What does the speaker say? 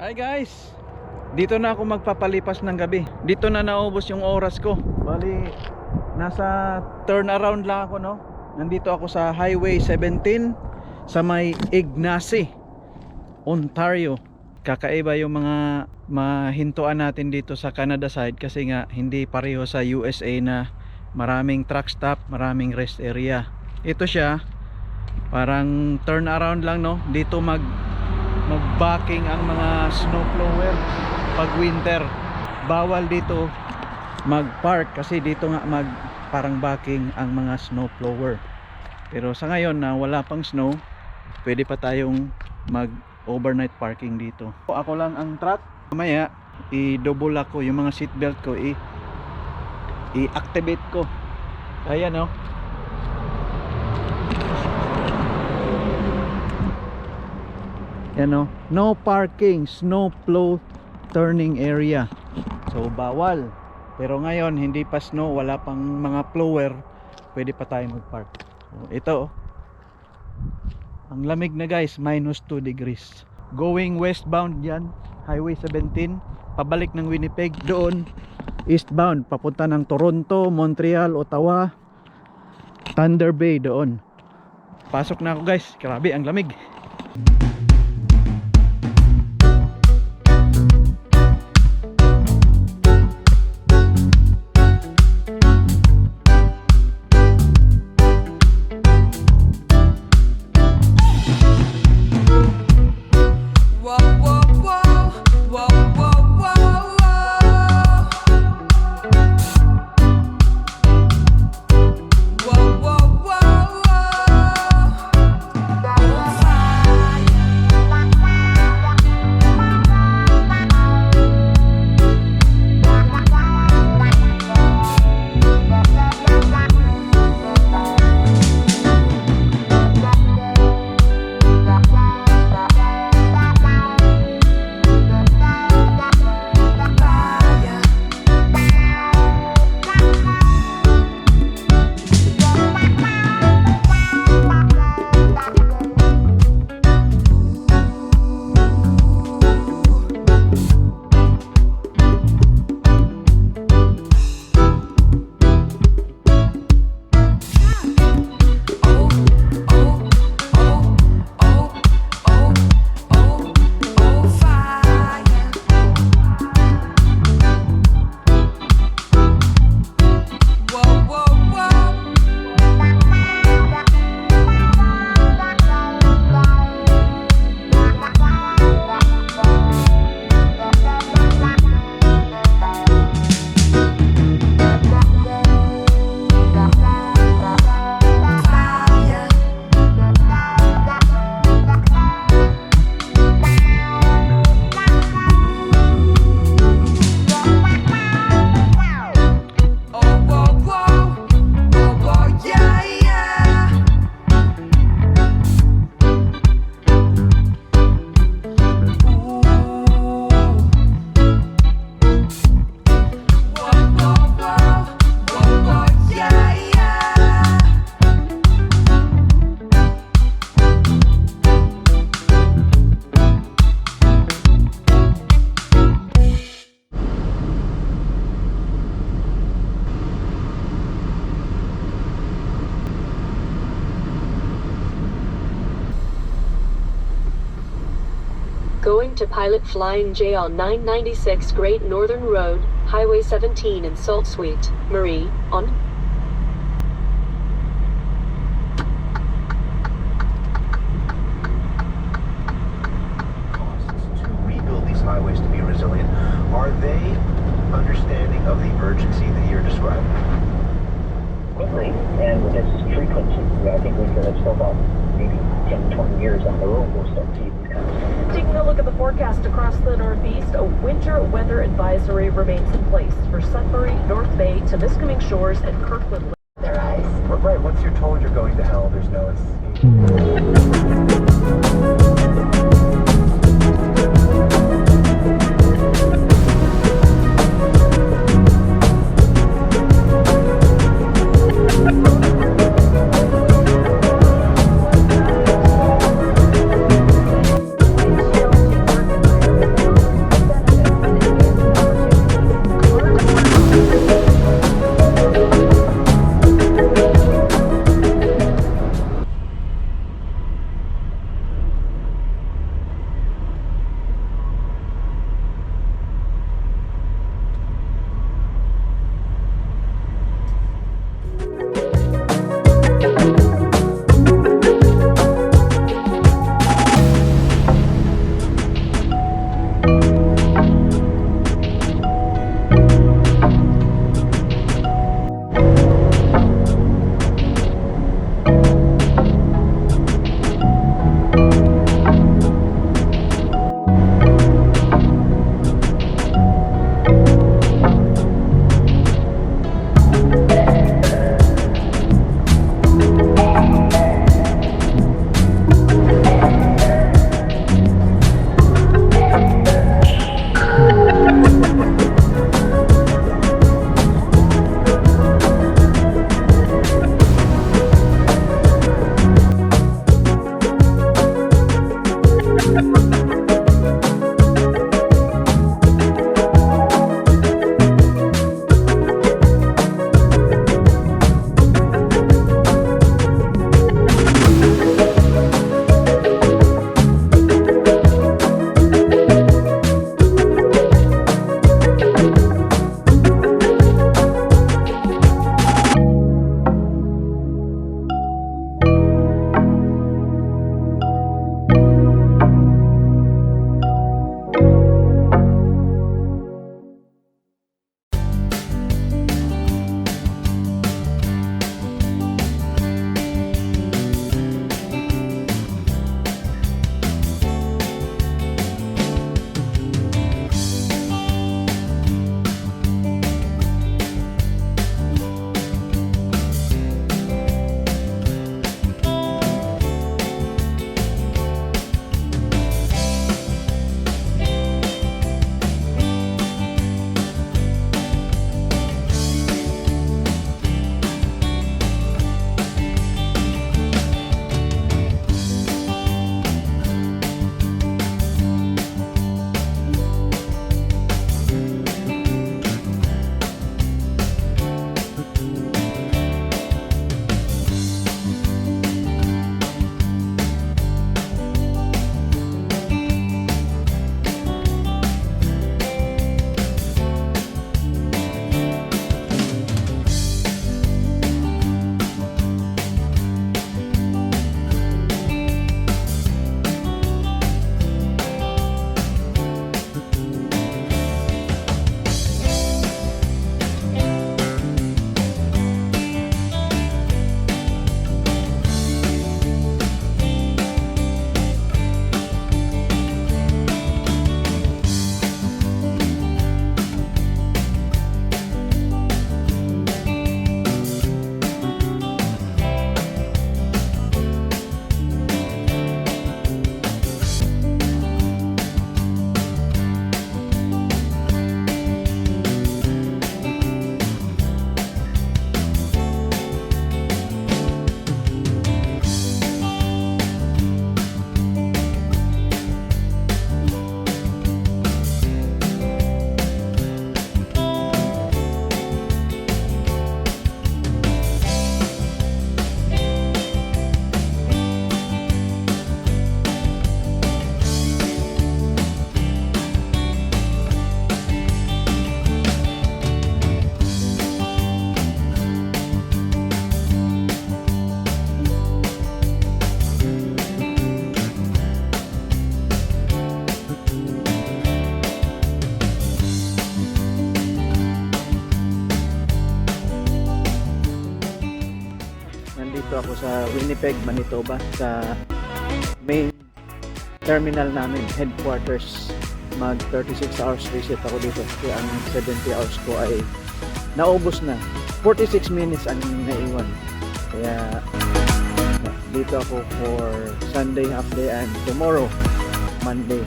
Hi guys, dito na ako magpapalipas ng gabi. Dito na naubos yung oras ko. Bali, nasa turnaround lang ako, no? Nandito ako sa Highway 17 sa may Ignacy, Ontario. Kakaiba yung mga mahintuan natin dito sa Canada side kasi nga hindi pareho sa USA na maraming truck stop, maraming rest area. Ito siya, parang turnaround lang, no? Dito mag-backing ang mga snowblower pag winter. Bawal dito mag-park kasi dito nga parang backing ang mga snowblower. Pero sa ngayon na wala pang snow, pwede pa tayong mag-overnight parking dito. Ako lang ang truck. Mamaya i-double ako yung mga seatbelt ko, i-activate ko. Ayan, no? Yan, no? No parking, snow plow turning area. So bawal. Pero ngayon hindi pa snow, wala pang mga plower, pwede pa tayo mag-park. So ito, ang lamig na guys, -2 degrees. Going westbound yan, Highway 17, pabalik ng Winnipeg. Doon eastbound, papunta ng Toronto, Montreal, Ottawa, Thunder Bay doon. Pasok na ako guys, grabe ang lamig. Going to Pilot Flying J on 996 Great Northern Road, Highway 17 in Salt Suite, Marie, on. Costs to rebuild these highways to be resilient. Are they understanding of the urgency that you're describing? Quickly and with its frequency. I think we could have still about maybe 10, 20 years on the road, we'll start seeing these kind of stuff. Taking a look at the forecast across the Northeast, a winter weather advisory remains in place for Sudbury, North Bay, Temiskaming Shores, and Kirkland. Their eyes. Right, once you're told you're going to hell, there's no escape. ako sa Winnipeg, Manitoba, sa main terminal namin, headquarters. Mag 36 hours visit ako dito kasi ang 70 hours ko ay naubos na. 46 minutes ang naiwan. Kaya dito ako for Sunday half day and tomorrow Monday